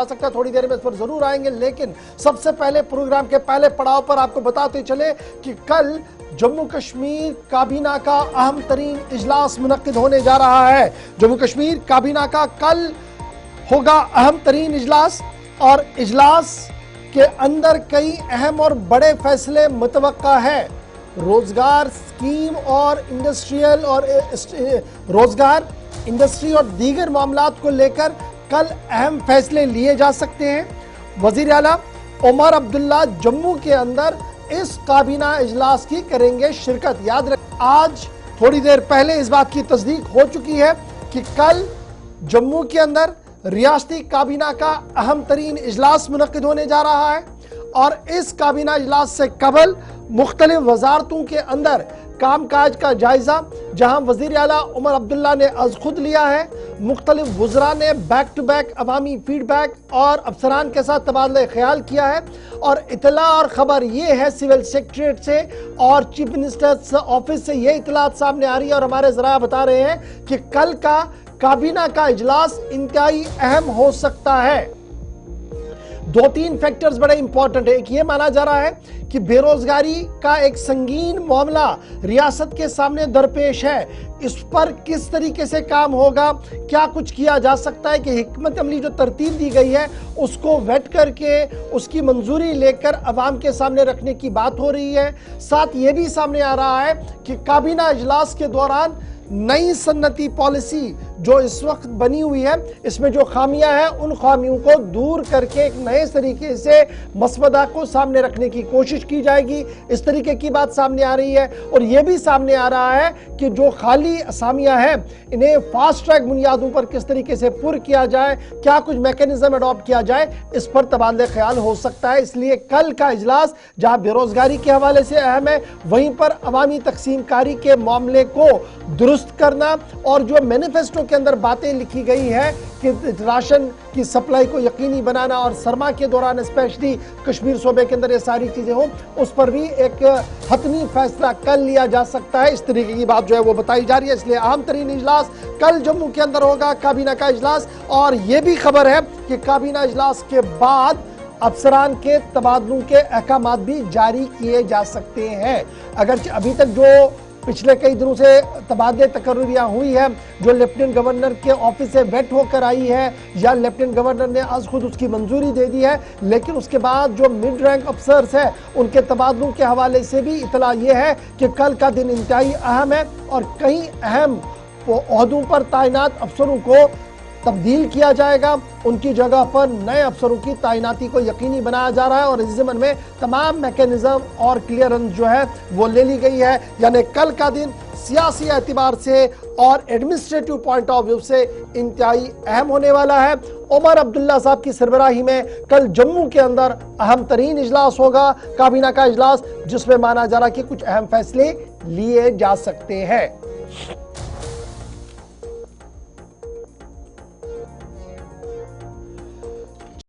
सकता है, थोड़ी देर में इस पर जरूर आएंगे, लेकिन सबसे पहले प्रोग्राम के पहले पड़ाव पर आपको बताते चले कि कल जम्मू कश्मीर काबीना का अहम तरीन इजलास मुनक्किद होने जा रहा है। जम्मू कश्मीर काबीना का कल होगा अहम तरीन इजलास, और इजलास के अंदर कई अहम और बड़े फैसले मुतवक्का है। रोजगार स्कीम और इंडस्ट्रियल और रोजगार, इंडस्ट्री और दीगर मामलात को लेकर कल अहम फैसले लिए जा सकते हैं। वजीर आला उमर अब्दुल्ला जम्मू के अंदर इस काबीना इजलास की करेंगे शिरकत। याद रखें, आज थोड़ी देर पहले इस बात की तस्दीक हो चुकी है कि कल जम्मू के अंदर रियासती काबीना का अहम तरीन इजलास मुनक्किद होने जा रहा है, और इस काबीना इजलास से कबल मुख्तलिफ वजारतों के अंदर काम काज का जायजा, जहां वजीर आला उमर अब्दुल्ला ने आज खुद लिया है, मुख्तलिफ वज़रा ने बैक टू बैक अवामी फीडबैक और अफसरान के साथ तबादला ख्याल किया है। और इतला और ख़बर ये है सिविल सेक्रेटरीट से और चीफ मिनिस्टर ऑफिस से ये इतलात सामने आ रही है, और हमारे ज़रा बता रहे हैं कि कल का काबीना का इजलास इंतहाई अहम हो सकता है। दो तीन फैक्टर्स बड़े इंपॉर्टेंट है। एक ये माना जा रहा है कि बेरोजगारी का एक संगीन मामला रियासत के सामने दरपेश है, इस पर किस तरीके से काम होगा, क्या कुछ किया जा सकता है कि हिकमत अमली जो तरतीब दी गई है उसको वेट करके उसकी मंजूरी लेकर अवाम के सामने रखने की बात हो रही है। साथ ये भी सामने आ रहा है कि काबीना इजलास के दौरान नई सन्नती पॉलिसी जो इस वक्त बनी हुई है, इसमें जो खामियां हैं उन खामियों को दूर करके एक नए तरीके से मसवदा को सामने रखने की कोशिश की जाएगी, इस तरीके की बात सामने आ रही है। और यह भी सामने आ रहा है कि जो खाली असामियां हैं इन्हें फास्ट ट्रैक बुनियादों पर किस तरीके से पुर किया जाए, क्या कुछ मैकेनिज्म अडॉप्ट किया जाए, इस पर तबादला ख्याल हो सकता है। इसलिए कल का इजलास जहां बेरोजगारी के हवाले से अहम है, वहीं पर अवामी तकसीम कारी के मामले को दुरुस्त करना, और जो मैनिफेस्टो के अंदर बातें लिखी गई है कि राशन की सप्लाई को यकीनी बनाना और सरमा के दौरान स्पेशली कश्मीर सूबे के अंदर ये सारी चीजें हों, उस पर भी एक हतमी फैसला कल लिया जा सकता है। इस तरीके की बात जो है वो बताई जा रही है। इसलिए अहम तरीन इजलास कल जम्मू के अंदर होगा, काबीना का इजलास। और ये भी खबर है कि काबीना इजलास के बाद अफसरान के तबादलों के अहकाम भी जारी किए जा सकते हैं। अगर अभी तक जो पिछले कई दिनों से तबादले तकर्रियाँ हुई है, जो लेफ्टिनेंट गवर्नर के ऑफिस से वेट होकर आई है, या लेफ्टिनेंट गवर्नर ने आज खुद उसकी मंजूरी दे दी है, लेकिन उसके बाद जो मिड रैंक अफसर्स हैं उनके तबादलों के हवाले से भी इतला ये है कि कल का दिन इंतहाई अहम है, और कई अहम ओहदों पर तैनात अफसरों को तब्दील किया जाएगा, उनकी जगह पर नए अफसरों की तैनाती को यकीनी बनाया जा रहा है, और इस ज़मन में तमाम मैकेनिज्म और क्लियरेंस जो है वो ले ली गई है। यानी कल का दिन सियासी एतबार से और एडमिनिस्ट्रेटिव पॉइंट ऑफ व्यू से इंतहाई अहम होने वाला है। उमर अब्दुल्ला साहब की सरबराही में कल जम्मू के अंदर अहम तरीन इजलास होगा, काबीना का इजलास, जिसमें माना जा रहा है कि कुछ अहम फैसले लिए जा सकते हैं।